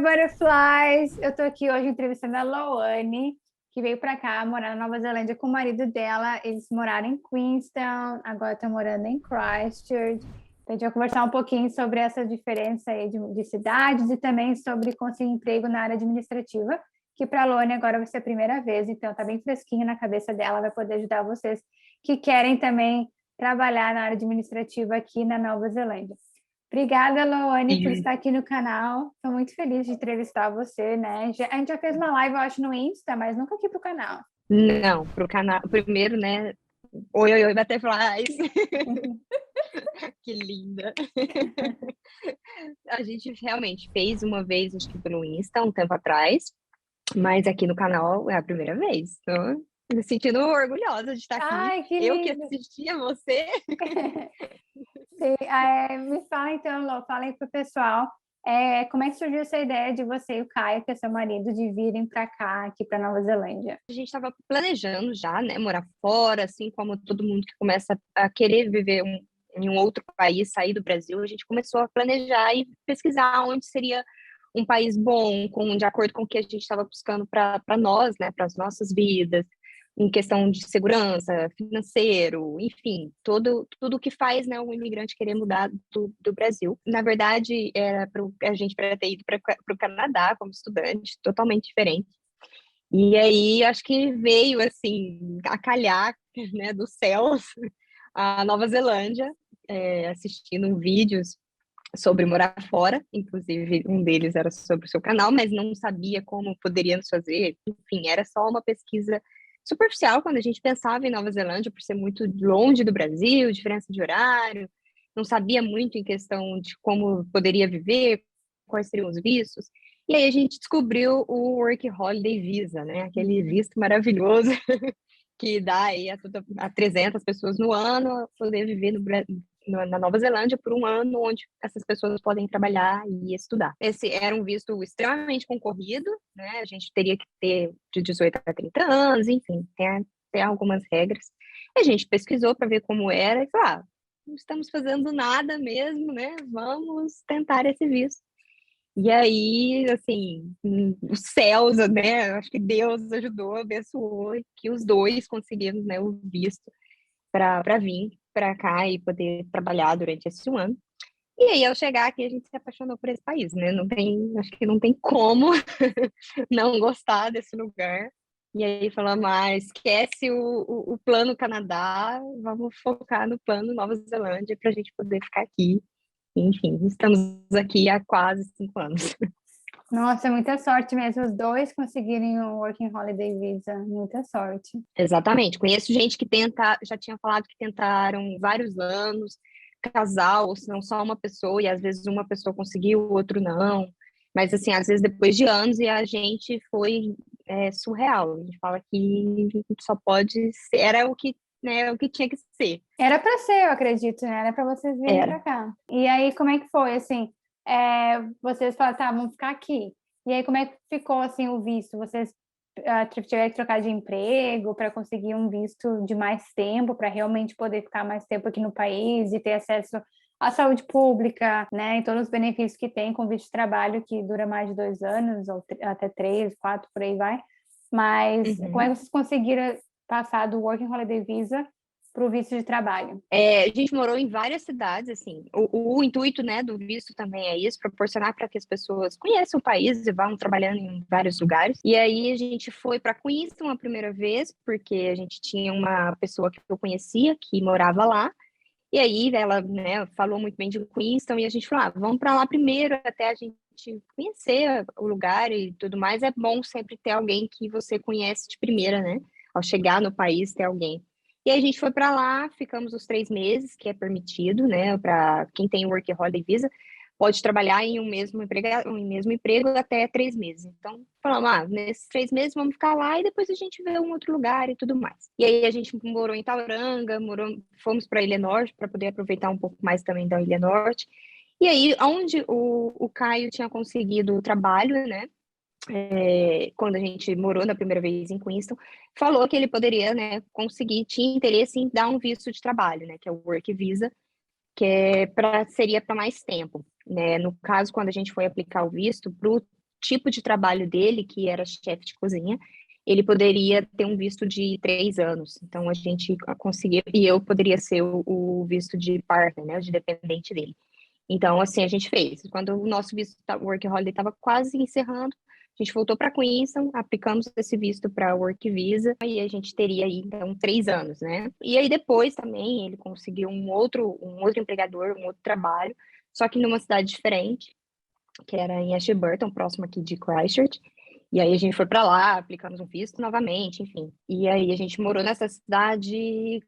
Butterflies! Eu tô aqui hoje entrevistando a Loane, que veio para cá morar na Nova Zelândia com o marido dela. Eles moraram em Queenstown, agora estão morando em Christchurch. Então, a gente vai conversar um pouquinho sobre essa diferença aí de cidades e também sobre conseguir emprego na área administrativa, que para a Loane agora vai ser a primeira vez, então tá bem fresquinho na cabeça dela, vai poder ajudar vocês que querem também trabalhar na área administrativa aqui na Nova Zelândia. Obrigada, Loane, por Sim. estar aqui no canal. Estou muito feliz de entrevistar você, né? A gente já fez uma live, eu acho, no Insta, mas nunca aqui pro canal. Não, pro canal. Primeiro, né? Oi, oi, oi, Butterflies. Que linda. A gente realmente fez uma vez, acho que pelo Insta, um tempo atrás, mas aqui no canal é a primeira vez. Tô me sentindo orgulhosa de estar aqui. Ai, que Eu que lindo! assisti a você. Sim, me fala então, Lô, fala aí pro pessoal, como é que surgiu essa ideia de você e o Caio, que é seu marido, de virem para cá, aqui para Nova Zelândia? A gente estava planejando já, né? Morar fora, assim como todo mundo que começa a querer viver em um outro país, sair do Brasil, a gente começou a planejar e pesquisar onde seria um país bom, de acordo com o que a gente estava buscando para nós, né, para as nossas vidas, em questão de segurança, financeiro, enfim, tudo que faz, né, um imigrante querer mudar do Brasil. Na verdade, era para a gente para ter ido para o Canadá como estudante, totalmente diferente. E aí, acho que veio, assim, a calhar, né, dos céus, a Nova Zelândia, assistindo vídeos sobre morar fora, inclusive um deles era sobre o seu canal, mas não sabia como poderíamos fazer, enfim, era só uma pesquisa superficial quando a gente pensava em Nova Zelândia, por ser muito longe do Brasil, diferença de horário, não sabia muito em questão de como poderia viver, quais seriam os vistos, e aí a gente descobriu o Work Holiday Visa, né, aquele visto maravilhoso que dá aí a 300 pessoas no ano poder viver na Nova Zelândia por um ano, onde essas pessoas podem trabalhar e estudar. Esse era um visto extremamente concorrido, né? A gente teria que ter de 18 a 30 anos, enfim, tem algumas regras. A gente pesquisou para ver como era e falou, não estamos fazendo nada mesmo, né? Vamos tentar esse visto. E aí, assim, os céus, né? Acho que Deus ajudou, abençoou, que os dois conseguiram, né, o visto para vir para cá e poder trabalhar durante esse ano. E aí, ao chegar aqui, a gente se apaixonou por esse país, né? Não tem, acho que não tem como não gostar desse lugar. E aí falamos, esquece o plano Canadá, vamos focar no plano Nova Zelândia para a gente poder ficar aqui. Enfim, estamos aqui há quase 5 anos. Nossa, muita sorte mesmo, os dois conseguirem o Working Holiday Visa, muita sorte. Exatamente. Conheço gente que já tinha falado que tentaram vários anos, casal, ou se não só uma pessoa, e às vezes uma pessoa conseguiu, o outro não. Mas assim, às vezes depois de anos e a gente foi surreal. A gente fala que só pode ser, era o que, né, o que tinha que ser. Era para ser, eu acredito, né? Era para vocês virem para Era. cá. E aí, como é que foi, assim? Vocês falaram, tá, vamos ficar aqui. E aí, como é que ficou, assim, o visto? Vocês tiveram que trocar de emprego para conseguir um visto de mais tempo, para realmente poder ficar mais tempo aqui no país e ter acesso à saúde pública, né? E todos os benefícios que tem com visto de trabalho, que dura mais de 2 anos, ou até 3, 4, por aí vai. Mas como é Uhum. que vocês conseguiram passar do Working Holiday Visa para o visto de trabalho? A gente morou em várias cidades, assim. O intuito, né, do visto também é isso, proporcionar para que as pessoas conheçam o país e vão trabalhando em vários lugares. E aí a gente foi para Queenstown a primeira vez, porque a gente tinha uma pessoa que eu conhecia que morava lá. E aí ela, né, falou muito bem de Queenstown e a gente falou, vamos para lá primeiro até a gente conhecer o lugar e tudo mais. É bom sempre ter alguém que você conhece de primeira, né? Ao chegar no país, ter alguém. E aí a gente foi para lá, ficamos os 3 meses, que é permitido, né? Para quem tem Work Holiday Visa, pode trabalhar em um mesmo emprego até 3 meses. Então, falamos, nesses 3 meses vamos ficar lá e depois a gente vê um outro lugar e tudo mais. E aí a gente morou em Tauranga, fomos para Ilha Norte para poder aproveitar um pouco mais também da Ilha Norte. E aí, onde o Caio tinha conseguido o trabalho, né? Quando a gente morou na primeira vez em Queenstown, falou que ele poderia, né, conseguir, tinha interesse em dar um visto de trabalho, né, que é o Work Visa, que seria para mais tempo, né? No caso, quando a gente foi aplicar o visto tipo de trabalho dele, que era chefe de cozinha, ele poderia ter um visto de 3 anos. Então, a gente conseguia, e eu poderia ser o visto de partner, né, de dependente dele. Então, assim, a gente fez. Quando o nosso visto Work Holiday estava quase encerrando, a gente voltou para Queenstown, aplicamos esse visto para Work Visa, e a gente teria aí, então, 3 anos, né? E aí, depois também, ele conseguiu um outro empregador, um outro trabalho, só que numa cidade diferente, que era em Ashburton, próximo aqui de Christchurch. E aí a gente foi para lá, aplicamos um visto novamente, enfim. E aí a gente morou nessa cidade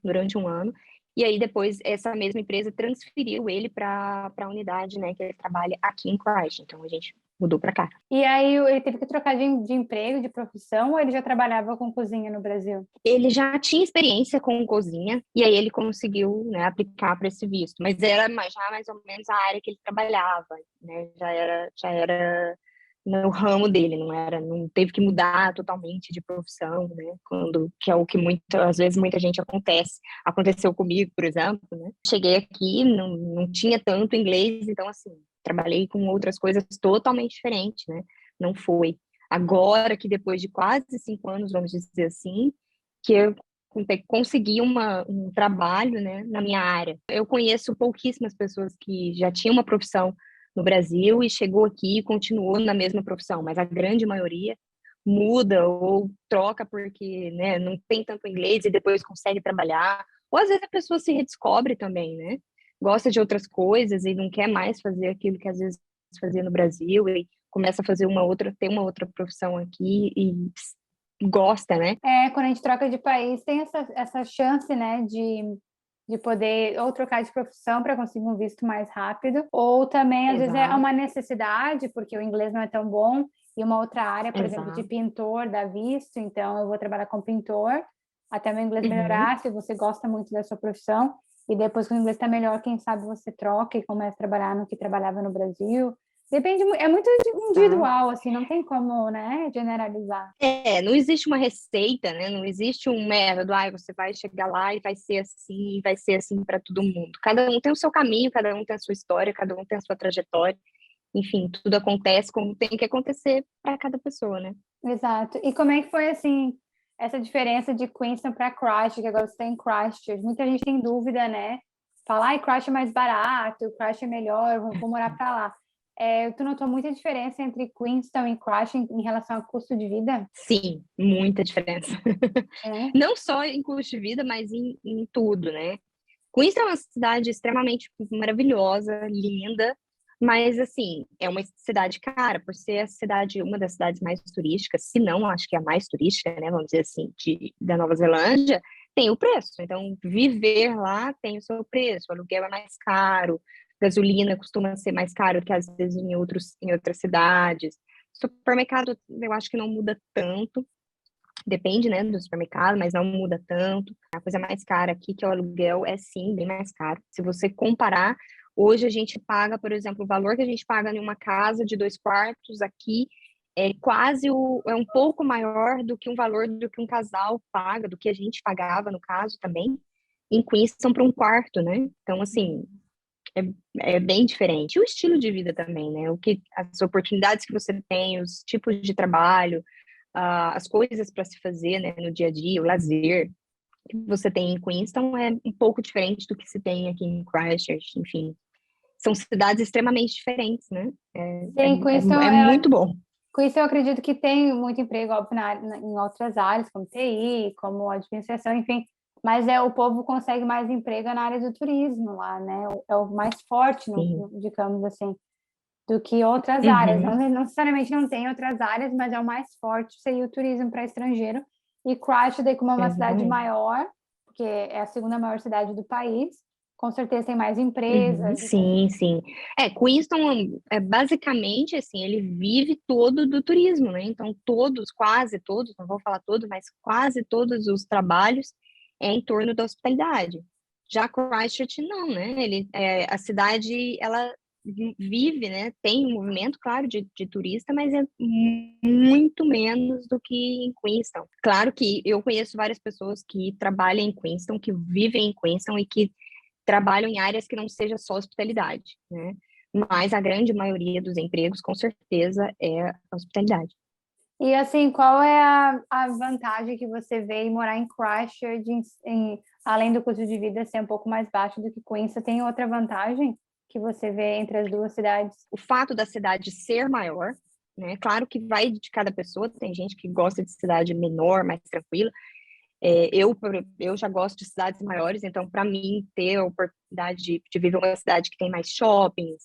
durante um ano. E aí depois essa mesma empresa transferiu ele para a unidade, né, que ele trabalha aqui em Christchurch. Então a gente mudou para cá. E aí ele teve que trocar de emprego, de profissão, ou ele já trabalhava com cozinha no Brasil? Ele já tinha experiência com cozinha e aí ele conseguiu, né, aplicar para esse visto. Mas era já mais ou menos a área que ele trabalhava, né? Já era no ramo dele, não teve que mudar totalmente de profissão, né? Que é o que às vezes muita gente aconteceu comigo, por exemplo, né? Cheguei aqui, não tinha tanto inglês, então assim, trabalhei com outras coisas totalmente diferentes, né? Não foi. Agora que depois de quase 5 anos, vamos dizer assim, que eu consegui um trabalho, né, na minha área. Eu conheço pouquíssimas pessoas que já tinham uma profissão no Brasil e chegou aqui e continuou na mesma profissão, mas a grande maioria muda ou troca porque, né, não tem tanto inglês e depois consegue trabalhar. Ou às vezes a pessoa se redescobre também, né? Gosta de outras coisas e não quer mais fazer aquilo que às vezes fazia no Brasil e começa a fazer ter uma outra profissão aqui e gosta, né? Quando a gente troca de país, tem essa chance, né, de poder ou trocar de profissão para conseguir um visto mais rápido, ou também, às vezes, é Exato, uma necessidade, porque o inglês não é tão bom, e uma outra área, por exemplo, de exato. pintor dá visto, então eu vou trabalhar com pintor, até meu inglês Uhum. melhorar, se você gosta muito da sua profissão, e depois que o inglês está melhor, quem sabe você troca e começa a trabalhar no que trabalhava no Brasil. Depende, é muito Tá. individual, assim, não tem como, né, generalizar. Não existe uma receita, né? Não existe um método, você vai chegar lá e vai ser assim para todo mundo. Cada um tem o seu caminho, cada um tem a sua história, cada um tem a sua trajetória. Enfim, tudo acontece como tem que acontecer para cada pessoa, né? Exato. E como é que foi, assim, essa diferença de Queenstown para Christchurch, que agora você está em Christchurch? Muita gente tem dúvida, né? Falar, ai, Christchurch é mais barato, Christchurch é melhor, eu vou morar para lá. Tu notou muita diferença entre Queenstown e Christchurch em relação ao custo de vida? Sim, muita diferença. É, Não só em custo de vida, mas em tudo, né? Queenstown é uma cidade extremamente maravilhosa, linda, mas assim, é uma cidade cara, por ser uma das cidades mais turísticas, se não, acho que é a mais turística, né, vamos dizer assim, da Nova Zelândia, tem o preço. Então, viver lá tem o seu preço, o aluguel é mais caro, gasolina costuma ser mais caro que às vezes em outras cidades. Supermercado, eu acho que não muda tanto, depende, né, do supermercado, mas não muda tanto. A coisa mais cara aqui, que é o aluguel, é sim bem mais caro. Se você comparar, hoje a gente paga, por exemplo, o valor que a gente paga em uma casa de 2 quartos aqui é um pouco maior do que um valor do que um casal paga, do que a gente pagava, no caso, também, em Queenstown para um quarto, né? Então, assim, é bem diferente. E o estilo de vida também, né? As oportunidades que você tem, os tipos de trabalho, as coisas para se fazer, né, no dia a dia, o lazer que você tem em Queenstown é um pouco diferente do que se tem aqui em Christchurch, enfim. São cidades extremamente diferentes, né? sim, Queenstown, É muito bom. Eu acredito que tem muito emprego, óbvio, em outras áreas, como TI, como administração, enfim, mas o povo consegue mais emprego na área do turismo lá, né? É o mais forte, Sim. digamos assim, do que outras áreas. Não, Uhum. não necessariamente não tem outras áreas, mas é o mais forte seria o turismo para estrangeiro. E Christchurch, daí, como é uma cidade Exatamente. maior, porque é a segunda maior cidade do país, com certeza tem mais Uhum, empresas. sim, sim. Queenstown é basicamente assim, ele vive todo do turismo, né? Então, quase todos, não vou falar todos, mas quase todos os trabalhos é em torno da hospitalidade. Já Christchurch, não, né? A cidade, ela vive, né? Tem um movimento, claro, de turista, mas é muito menos do que em Queenstown. Claro que eu conheço várias pessoas que trabalham em Queenstown, que vivem em Queenstown e que trabalham em áreas que não seja só hospitalidade, né? mas a grande maioria dos empregos, com certeza, é a hospitalidade. E assim, qual é a vantagem que você vê em morar em Christchurch, além do custo de vida ser um pouco mais baixo do que Queen's, você tem outra vantagem que você vê entre as duas cidades? O fato da cidade ser maior, né? Claro que vai de cada pessoa, tem gente que gosta de cidade menor, mais tranquila. Eu já gosto de cidades maiores, então, para mim, ter a oportunidade de viver uma cidade que tem mais shoppings,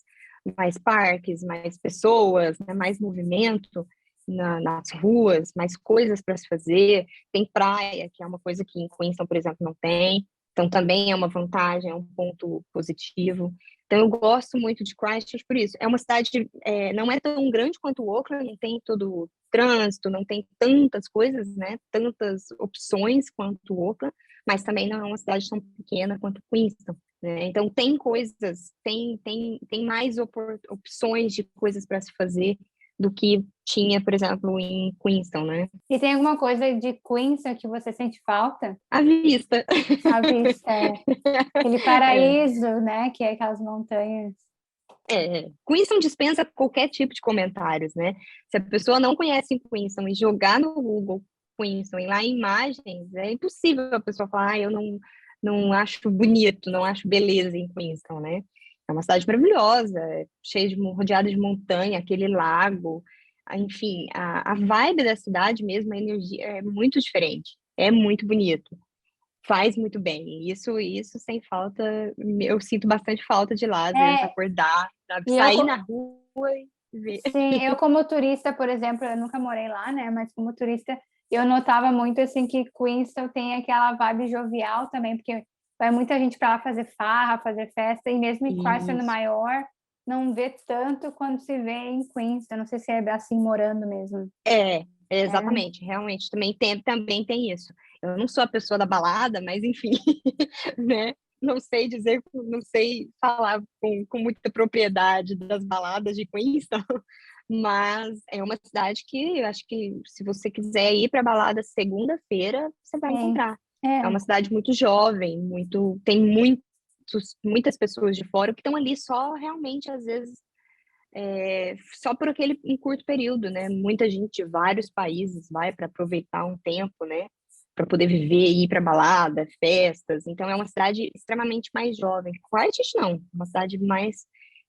mais parques, mais pessoas, né, mais movimento nas ruas, mais coisas para se fazer. Tem praia, que é uma coisa que em Queenstown, por exemplo, não tem. Então, também é uma vantagem, é um ponto positivo. Então, eu gosto muito de Christchurch por isso. É uma cidade, não é tão grande quanto o Auckland, não tem todo o trânsito, não tem tantas coisas, né? Tantas opções quanto o Auckland, mas também não é uma cidade tão pequena quanto Queenstown, né? Então, tem coisas, tem mais opções de coisas para se fazer do que tinha, por exemplo, em Queenstown, né? E tem alguma coisa de Queenstown que você sente falta? À vista. A vista, aquele paraíso, né? Que é aquelas montanhas. Queenstown dispensa qualquer tipo de comentários, né? Se a pessoa não conhece Queenstown e jogar no Google Queenstown e lá em imagens, é impossível a pessoa falar, eu não acho bonito, não acho beleza em Queenstown, né? É uma cidade maravilhosa, cheia rodeada de montanha, aquele lago, enfim, a vibe da cidade mesmo, a energia é muito diferente, é muito bonito, faz muito bem. Isso sem falta, eu sinto bastante falta de lá, às vezes É, acordar, sabe, e sair na rua e ver. sim, eu como turista, por exemplo, eu nunca morei lá, né? Mas como turista, eu notava muito assim que Queenstown tem aquela vibe jovial também, porque vai muita gente para lá fazer farra, fazer festa, e mesmo em Christchurch sendo Isso. maior, não vê tanto quando se vê em Queenstown. Não sei se é assim morando mesmo. É, Exatamente, realmente, também tem isso. Eu não sou a pessoa da balada, mas enfim, né? Não sei dizer, não sei falar com muita propriedade das baladas de Queenstown, mas é uma cidade que eu acho que se você quiser ir para balada segunda-feira, você vai sim. encontrar. É É, uma cidade muito jovem, tem muitas pessoas de fora que estão ali só realmente, às vezes, só por aquele um curto período, né? Muita gente de vários países vai para aproveitar um tempo, né? Para poder viver, ir para balada, festas. Então é uma cidade extremamente mais jovem. Christchurch não, uma cidade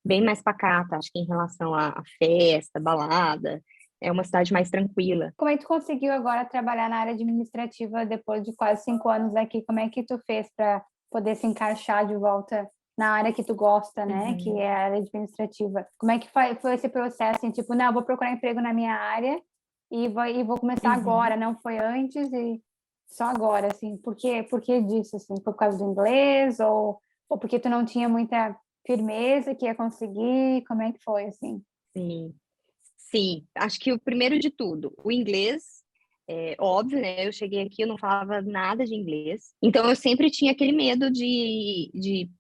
bem mais pacata, acho que em relação à festa, balada. É uma cidade mais tranquila. como é que tu conseguiu agora trabalhar na área administrativa depois de quase 5 anos aqui? Como é que tu fez para poder se encaixar de volta na área que tu gosta, né? Que Uhum, é a área administrativa. Como é que foi esse processo? Assim, tipo, não, eu vou procurar emprego na minha área e vou começar uhum. agora, não foi antes e só agora, assim. Por que disso, assim? Foi por causa do inglês ou porque tu não tinha muita firmeza que ia conseguir? Como é que foi, assim? Sim. Sim, acho que o primeiro de tudo, o inglês, óbvio, né? Eu cheguei aqui, eu não falava nada de inglês, então eu sempre tinha aquele medo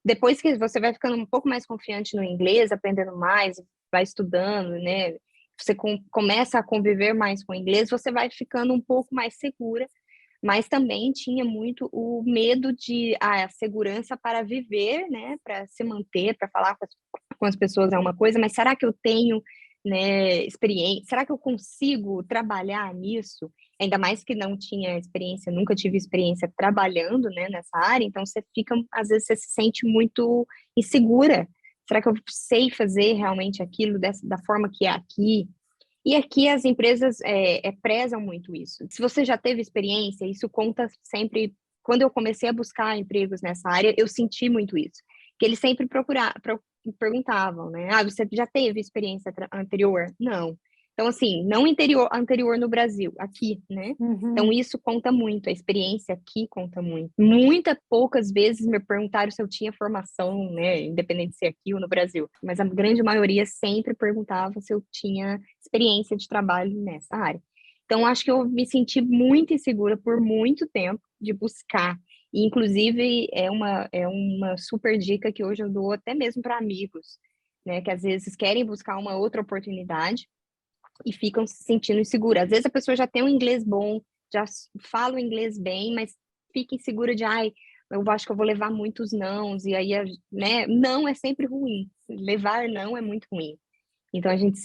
depois que você vai ficando um pouco mais confiante no inglês, aprendendo mais, vai estudando, né? Você começa a conviver mais com o inglês, você vai ficando um pouco mais segura, mas também tinha muito o medo a segurança para viver, né? Para se manter, para falar com as pessoas é uma coisa, mas será que eu tenho, né, experiência? Será que eu consigo trabalhar nisso? Ainda mais que não tinha experiência, nunca tive experiência trabalhando, né, nessa área, então você fica, às vezes você se sente muito insegura. Será que eu sei fazer realmente aquilo da forma que é aqui? E aqui as empresas prezam muito isso. Se você já teve experiência, isso conta sempre. Quando eu comecei a buscar empregos nessa área, eu senti muito isso. Que eles sempre perguntavam, né? Ah, você já teve experiência anterior? Não. Então, assim, não anterior no Brasil, aqui, né? Então, Uhum. isso conta muito, a experiência aqui conta muito. Poucas vezes me perguntaram se eu tinha formação, né? Independente de ser aqui ou no Brasil. Mas a grande maioria sempre perguntava se eu tinha experiência de trabalho nessa área. Então, acho que eu me senti muito insegura por muito tempo de buscar. E, inclusive, é uma super dica que hoje eu dou até mesmo para amigos, né? Que às vezes querem buscar uma outra oportunidade e ficam se sentindo inseguras. Às vezes a pessoa já tem um inglês bom, já fala o inglês bem, mas fica insegura de, ai, eu acho que eu vou levar muitos nãos, e aí, né, não é sempre ruim, levar não é muito ruim. Então a gente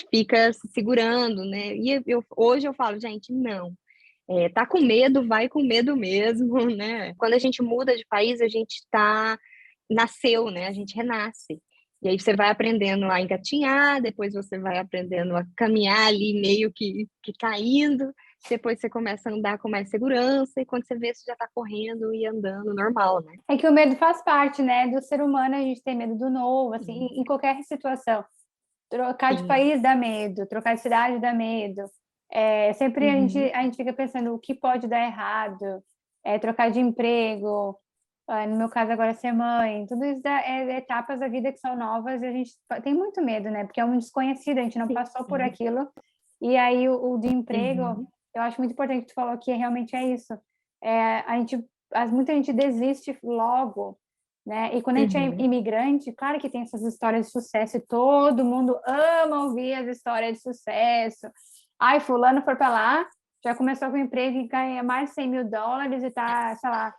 fica se segurando, né? E hoje eu falo, gente, não. Tá com medo, vai com medo mesmo, né? Quando a gente muda de país, a gente nasceu, né? A gente renasce. E aí você vai aprendendo a engatinhar, depois você vai aprendendo a caminhar ali meio que caindo, depois você começa a andar com mais segurança, e quando você vê, você já tá correndo e andando normal, né? É que o medo faz parte, né, do ser humano, a gente tem medo do novo, assim, em qualquer situação. Trocar de Sim. país dá medo, trocar de cidade dá medo. Sempre Uhum. a gente fica pensando o que pode dar errado, trocar de emprego, no meu caso agora ser mãe, tudo isso é etapas da vida que são novas e a gente tem muito medo, né? Porque é um desconhecido, a gente não passou por Sim. aquilo. E aí o de emprego, Uhum. eu acho muito importante que tu falou que realmente é isso. Muita gente desiste logo, né? E quando a gente é Uhum. imigrante, claro que tem essas histórias de sucesso e todo mundo ama ouvir as histórias de sucesso. Ai, fulano foi para lá, já começou com um emprego e ganha mais de US$ 100.000 e tá, sei lá,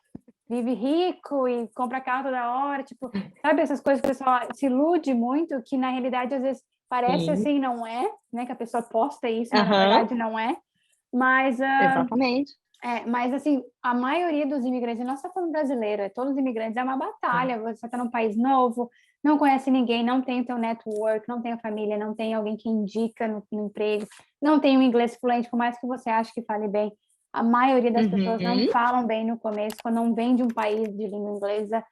vive rico e compra carro toda hora, tipo, sabe essas coisas que o pessoal se ilude muito, que na realidade às vezes parece Sim. assim, não é, né? Que a pessoa posta isso, mas na Aham. verdade não é. Mas Exatamente. mas, assim, a maioria dos imigrantes, não só falando brasileiro, todos os imigrantes, é uma batalha. Você está num país novo, não conhece ninguém, não tem o teu network, não tem a família, não tem alguém que indica no emprego, não tem um inglês fluente, por mais que você ache que fale bem. A maioria das pessoas não Uhum. falam bem no começo, quando não vem de um país de língua inglesa.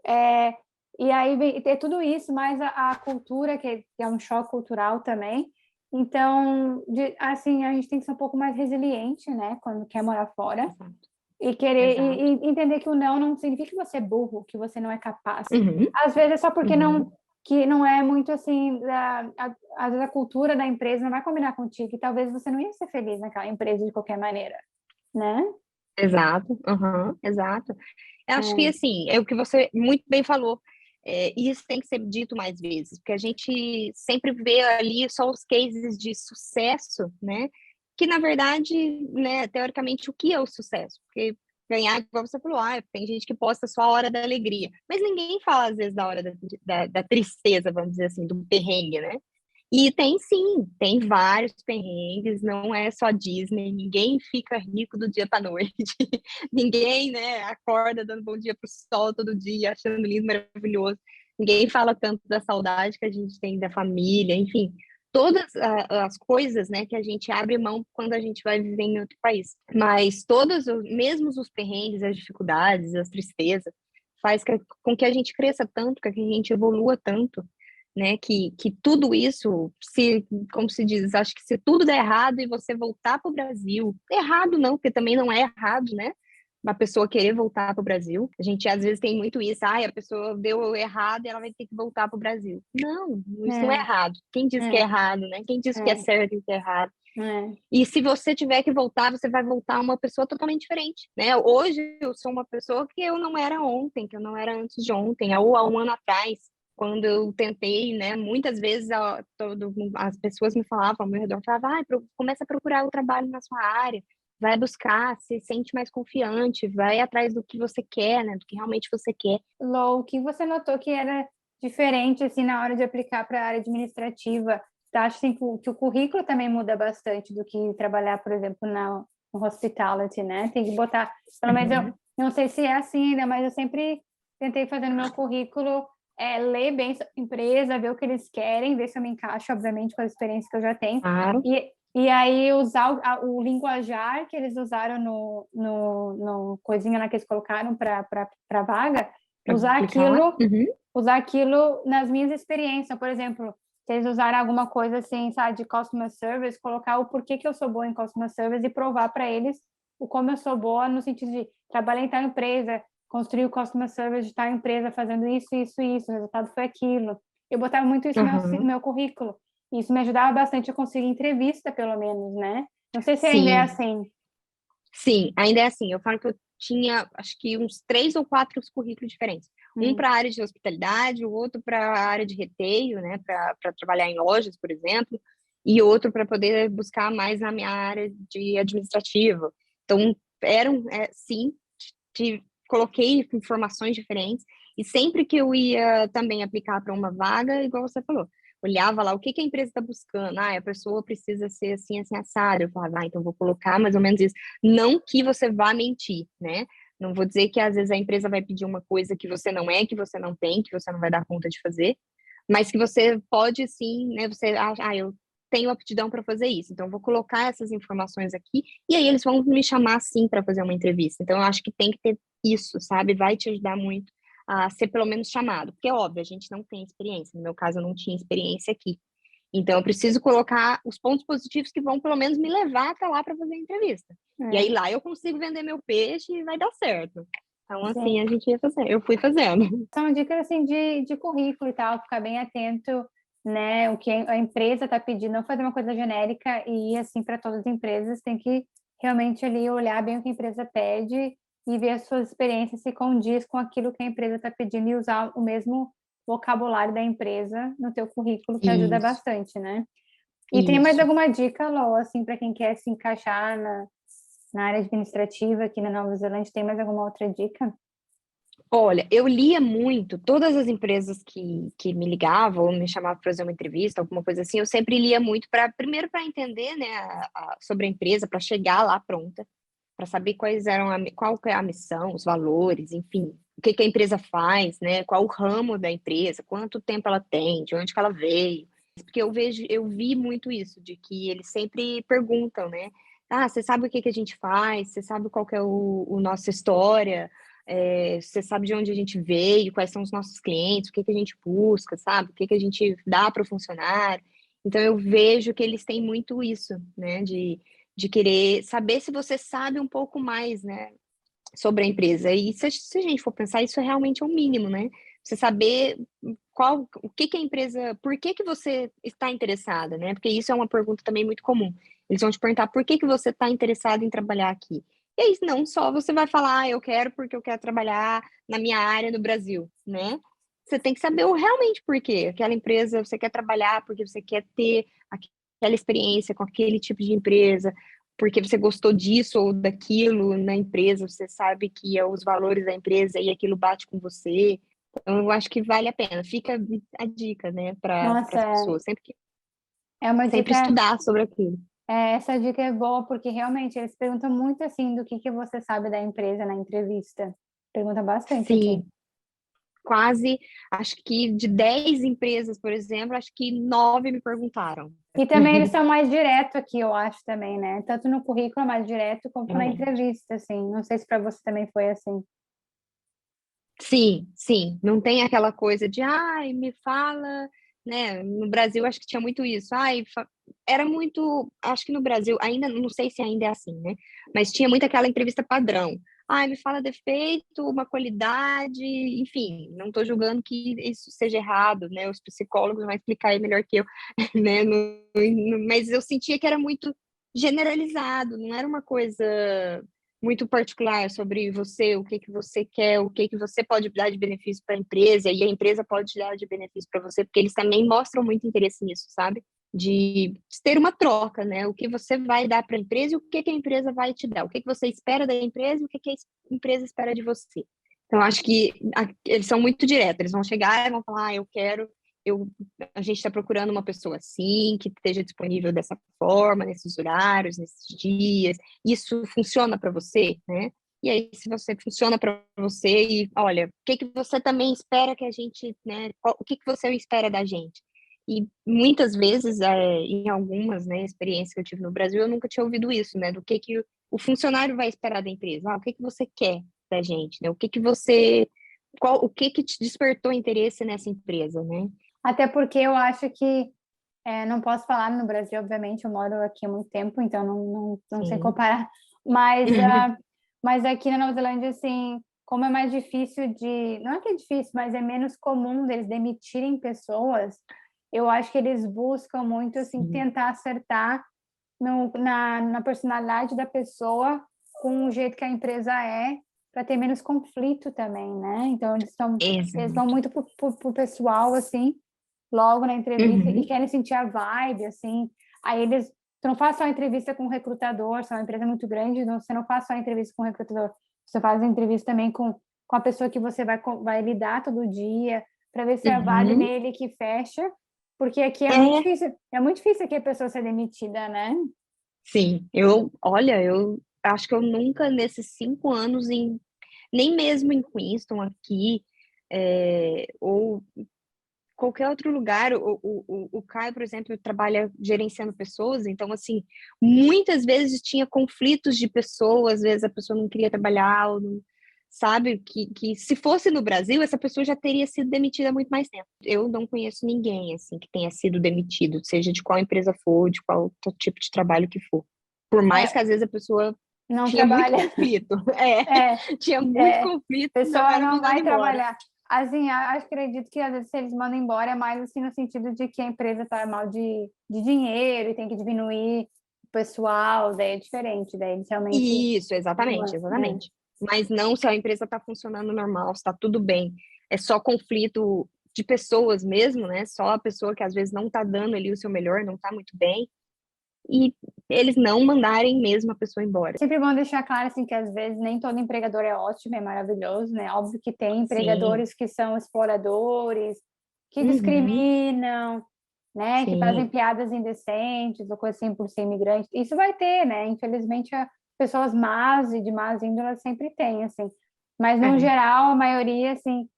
É, e aí tem tudo isso, mais a cultura, que é um choque cultural também. Então, assim, a gente tem que ser um pouco mais resiliente, né, quando quer morar fora. Exato. E querer Exato. e entender que o não significa que você é burro, que você não é capaz. Uhum. Às vezes é só porque Uhum. que não é muito assim, às vezes a cultura da empresa não vai combinar contigo, e talvez você não ia ser feliz naquela empresa de qualquer maneira, né? Exato. Uhum. Exato. Eu acho que, É, assim, é o que você muito bem falou. E isso tem que ser dito mais vezes, porque a gente sempre vê ali só os cases de sucesso, né? Que, na verdade, né, teoricamente, o que é o sucesso? Porque ganhar, igual você falou, tem gente que posta só a hora da alegria, mas ninguém fala, às vezes, da hora da tristeza, vamos dizer assim, do perrengue, né? E tem sim, tem vários perrengues, não é só Disney, ninguém fica rico do dia para noite, ninguém, né, acorda dando bom dia pro sol todo dia, achando lindo, maravilhoso. Ninguém fala tanto da saudade que a gente tem da família, enfim, todas as coisas, né, que a gente abre mão quando a gente vai viver em outro país. Mas mesmo os perrengues, as dificuldades, as tristezas, faz com que a gente cresça tanto, que a gente evolua tanto, né? Que tudo isso, como se diz, acho que se tudo der errado e você voltar para o Brasil, errado não, porque também não é errado, né? Uma pessoa querer voltar para o Brasil. A gente às vezes tem muito isso, a pessoa deu errado e ela vai ter que voltar para o Brasil. Não, isso não é é, errado. Quem diz que é é, errado, né? Quem diz que é é, certo e que é errado? é. E se você tiver que voltar, você vai voltar uma pessoa totalmente diferente, né? Hoje eu sou uma pessoa que eu não era ontem, que eu não era antes de ontem, ou há um ano atrás, quando eu tentei, né? Muitas vezes as pessoas me falavam ao meu redor, falavam, começa a procurar o trabalho na sua área, vai buscar, se sente mais confiante, vai atrás do que você quer, né? Do que realmente você quer. Lou, o que você notou que era diferente assim na hora de aplicar para a área administrativa? Você acha assim, que o currículo também muda bastante do que trabalhar, por exemplo, no hospitality, né? Tem que botar, pelo menos eu Uhum. não sei se é assim ainda, mas eu sempre tentei fazer no meu currículo ler bem sobre a empresa, ver o que eles querem, ver se eu me encaixo, obviamente, com a experiência que eu já tenho. Claro. E aí usar o linguajar que eles usaram no coisinha lá que eles colocaram para a vaga, Para usar aplicar. aquilo, Uhum. usar aquilo nas minhas experiências. Por exemplo, se eles usarem alguma coisa assim, sabe, de customer service, colocar o porquê que eu sou boa em customer service e provar para eles o como eu sou boa no sentido de trabalhar em tal empresa, construir o customer service de tal empresa fazendo isso, isso, isso, o resultado foi aquilo. Eu botava muito isso no Uhum. meu currículo. Isso me ajudava bastante a conseguir entrevista, pelo menos, né? Não sei se ainda é Sim, assim. sim, ainda é assim. Eu falo que eu tinha, acho que uns 3 ou 4 currículos diferentes. Um Hum. para a área de hospitalidade, o outro para a área de retail, né, para trabalhar em lojas, por exemplo, e outro para poder buscar mais na minha área de administrativa. Então, sim, coloquei informações diferentes, e sempre que eu ia também aplicar para uma vaga, igual você falou, olhava lá o que a empresa está buscando. Ah, a pessoa precisa ser assim, assim, assado. Eu falava, então vou colocar mais ou menos isso. Não que você vá mentir, né? Não vou dizer que às vezes a empresa vai pedir uma coisa que você não é, que você não tem, que você não vai dar conta de fazer, mas que você pode sim, né? Você acha, eu tenho aptidão para fazer isso, então eu vou colocar essas informações aqui, e aí eles vão me chamar sim para fazer uma entrevista. Então eu acho que tem que ter isso, sabe? Vai te ajudar muito a ser pelo menos chamado, porque é óbvio, a gente não tem experiência. No meu caso, eu não tinha experiência aqui. Então, eu preciso colocar os pontos positivos que vão, pelo menos, me levar até lá para fazer a entrevista. E aí, lá eu consigo vender meu peixe e vai dar certo. Então, assim, Sim. a gente ia fazer. Eu fui fazendo. São dicas, assim, de currículo e tal, ficar bem atento, né, o que a empresa está pedindo, não fazer uma coisa genérica e ir, assim, para todas as empresas, tem que realmente ali olhar bem o que a empresa pede e ver as suas experiências se condiz com aquilo que a empresa está pedindo e usar o mesmo vocabulário da empresa no teu currículo, que ajuda Isso, bastante, né? E tem mais isso. alguma dica, Lô, assim, para quem quer se encaixar na área administrativa aqui na Nova Zelândia? Tem mais alguma outra dica? Olha, eu lia muito, todas as empresas que me ligavam ou me chamavam para fazer uma entrevista, alguma coisa assim, eu sempre lia muito para primeiro para entender, né, sobre a empresa, para chegar lá pronta, para saber qual que é a missão, os valores, enfim, o que a empresa faz, né, qual o ramo da empresa, quanto tempo ela tem, de onde que ela veio, porque eu vi muito isso, de que eles sempre perguntam, né, você sabe o que a gente faz, você sabe qual que é o nossa história, você sabe de onde a gente veio, quais são os nossos clientes, o que a gente busca, sabe? O que a gente dá para o funcionário. Então, eu vejo que eles têm muito isso, né? De querer saber se você sabe um pouco mais, né? Sobre a empresa. E se a gente for pensar, isso realmente é o mínimo, né? Você saber o que a empresa, por que você está interessada, né? Porque isso é uma pergunta também muito comum. Eles vão te perguntar por que você está interessado em trabalhar aqui. E aí, não só você vai falar, eu quero porque eu quero trabalhar na minha área no Brasil, né? Você tem que saber o realmente por quê. Aquela empresa, você quer trabalhar porque você quer ter aquela experiência com aquele tipo de empresa, porque você gostou disso ou daquilo na empresa, você sabe que é os valores da empresa e aquilo bate com você. Então, eu acho que vale a pena. Fica a dica, né, para Nossa, as pessoas, é uma sempre dica. estudar sobre aquilo. Essa dica é boa porque realmente eles perguntam muito assim do que você sabe da empresa na entrevista. Pergunta bastante aqui. Sim, quase, acho que de 10 empresas, por exemplo, acho que 9 me perguntaram. E também eles são mais direto aqui, eu acho também, né? Tanto no currículo é mais direto quanto na Realmente. entrevista, assim. Não sei se para você também foi assim. Sim, sim, não tem aquela coisa de, ai, me fala, né? No Brasil acho que tinha muito isso. Era muito, acho que no Brasil ainda não sei se ainda é assim, né? Mas tinha muito aquela entrevista padrão. Ai, me fala defeito, uma qualidade, enfim, não estou julgando que isso seja errado, né? Os psicólogos vão explicar aí melhor que eu, né? Mas eu sentia que era muito generalizado, não era uma coisa muito particular sobre você, o que você quer, o que você pode dar de benefício para a empresa e a empresa pode dar de benefício para você, porque eles também mostram muito interesse nisso, sabe? De ter uma troca, né? O que você vai dar para a empresa e o que a empresa vai te dar, o que você espera da empresa e o que a empresa espera de você. Então, acho que eles são muito diretos, eles vão chegar e vão falar, eu, a gente está procurando uma pessoa assim, que esteja disponível dessa forma, nesses horários, nesses dias, isso funciona para você, né? E aí, se você funciona para você, e olha, o que você também espera que a gente, né? O que você espera da gente? E muitas vezes, em algumas, né, experiências que eu tive no Brasil, eu nunca tinha ouvido isso, né? Do que o funcionário vai esperar da empresa? O que você quer da gente, né? O que te despertou interesse nessa empresa, né? Até porque eu acho que não posso falar no Brasil, obviamente, eu moro aqui há muito tempo, então não sei Sim. comparar. Mas, mas aqui na Nova Zelândia, assim, como é mais difícil de. Não é que é difícil, mas é menos comum deles demitirem pessoas, eu acho que eles buscam muito, assim, Sim. tentar acertar na personalidade da pessoa com o jeito que a empresa é, para ter menos conflito também, né? Então, eles vão Exato. muito pro pessoal, assim, logo na entrevista e Uhum. querem sentir a vibe, assim. Aí tu não faz só entrevista com o recrutador, se é uma empresa muito grande, você não faz só entrevista com o recrutador. Você faz a entrevista também com a pessoa que você vai lidar todo dia, para ver se é a vibe Uhum. nele que fecha, porque aqui É, é muito difícil aqui a pessoa ser demitida, né? sim. Olha, eu acho que eu nunca, nesses 5 anos, nem mesmo em Queenston aqui, ou qualquer outro lugar, o Caio, por exemplo, trabalha gerenciando pessoas, então, assim, muitas vezes tinha conflitos de pessoas, às vezes a pessoa não queria trabalhar, ou não, sabe, que se fosse no Brasil, essa pessoa já teria sido demitida há muito mais tempo. Eu não conheço ninguém, assim, que tenha sido demitido, seja de qual empresa for, de qual tipo de trabalho que for. Por mais que, É, às vezes, a pessoa não tinha muito trabalha. conflito, É, tinha muito é, a conflito, não pessoa era não mandada vai embora. trabalhar. Assim, acredito que às vezes se eles mandam embora é mais assim no sentido de que a empresa está mal de dinheiro e tem que diminuir o pessoal, daí é diferente, daí eles realmente Isso, não exatamente, é. exatamente. Mas não se a empresa está funcionando normal, se está tudo bem. É só conflito de pessoas mesmo, né? Só a pessoa que às vezes não está dando ali o seu melhor, não está muito bem, e eles não mandarem mesmo a pessoa embora. Sempre bom deixar claro assim que às vezes nem todo empregador é ótimo, é maravilhoso, né? Óbvio que tem Sim, empregadores que são exploradores, que uhum, discriminam, né? Que fazem sim, piadas indecentes ou coisa assim por ser imigrante. Isso vai ter, né? Infelizmente, pessoas más e de más índole sempre tem, assim. Mas no é, geral, a maioria, assim,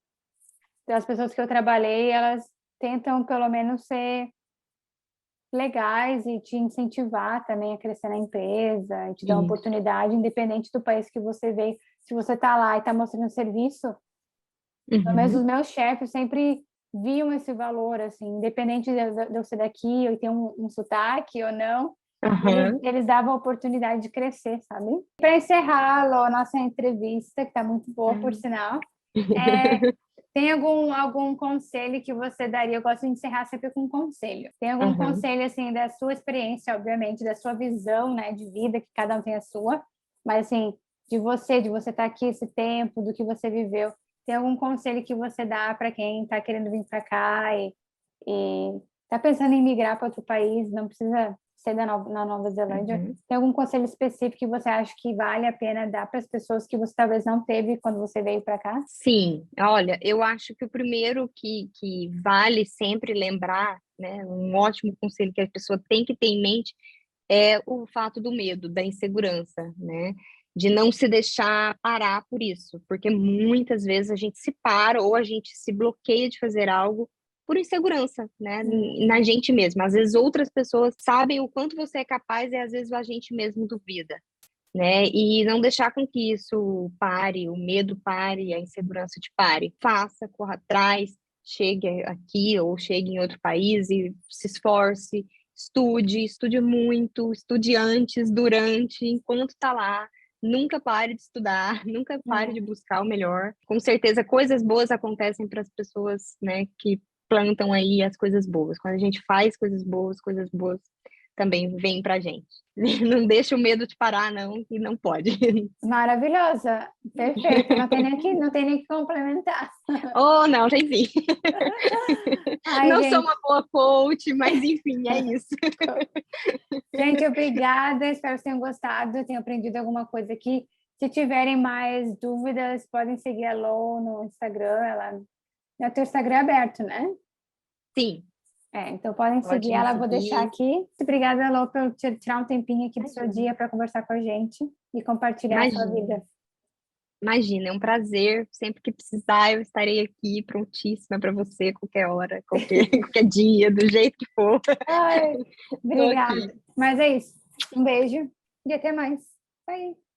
das pessoas que eu trabalhei, elas tentam pelo menos ser legais e te incentivar também a crescer na empresa, e te dar uma isso. oportunidade, independente do país que você veio. Se você está lá e está mostrando serviço, pelo menos os Uhum, meus chefes sempre viam esse valor, assim, independente de eu ser daqui, ou ter um sotaque ou não, aham, eles davam a oportunidade de crescer, sabe? Para encerrar, Lô, a nossa entrevista, que está muito boa, por sinal, é, tem algum conselho que você daria? Eu gosto de encerrar sempre com um conselho. Tem algum aham. conselho, assim, da sua experiência, obviamente, da sua visão, né, de vida, que cada um tem a sua, mas, assim, de você estar aqui esse tempo, do que você viveu. Tem algum conselho que você dá para quem está querendo vir para cá e está pensando em migrar para outro país, não precisa ser na Nova Zelândia? Uhum. Tem algum conselho específico que você acha que vale a pena dar para as pessoas que você talvez não teve quando você veio para cá? Sim, olha, eu acho que o primeiro que vale sempre lembrar, né, um ótimo conselho que a pessoa tem que ter em mente é o fato do medo, da insegurança, né? De não se deixar parar por isso, porque muitas vezes a gente se para ou a gente se bloqueia de fazer algo por insegurança, né? Na gente mesma. Às vezes outras pessoas sabem o quanto você é capaz e às vezes a gente mesmo duvida, né? E não deixar com que isso pare, o medo pare, a insegurança te pare. Faça, corra atrás, chegue aqui ou chegue em outro país e se esforce, estude muito, estude antes, durante, enquanto está lá. Nunca pare de estudar, nunca pare de É. buscar o melhor. Com certeza, coisas boas acontecem para as pessoas, né, que plantam aí as coisas boas. Quando a gente faz coisas boas também vêm pra gente. Não deixa o medo te parar, não, que não pode. Maravilhosa, perfeita, não tem nem que complementar. Oh, não, tem sim. Ai, Não sou gente, uma boa coach, mas enfim, é isso. gente, obrigada, espero que tenham gostado, tenham aprendido alguma coisa aqui. Se tiverem mais dúvidas, podem seguir a Lô no Instagram, o teu Instagram é aberto, né? Sim, Então podem seguir pode me ela, vou deixar seguir. aqui. Obrigada, Lô, por tirar um tempinho aqui do seu Imagina, dia para conversar com a gente e compartilhar a sua imagina, vida. imagina, é um prazer. Sempre que precisar, eu estarei aqui prontíssima para você, qualquer hora, qualquer, qualquer dia, do jeito que for. Ai, Estou aqui. obrigada. Mas é isso. Um beijo e até mais. Bye.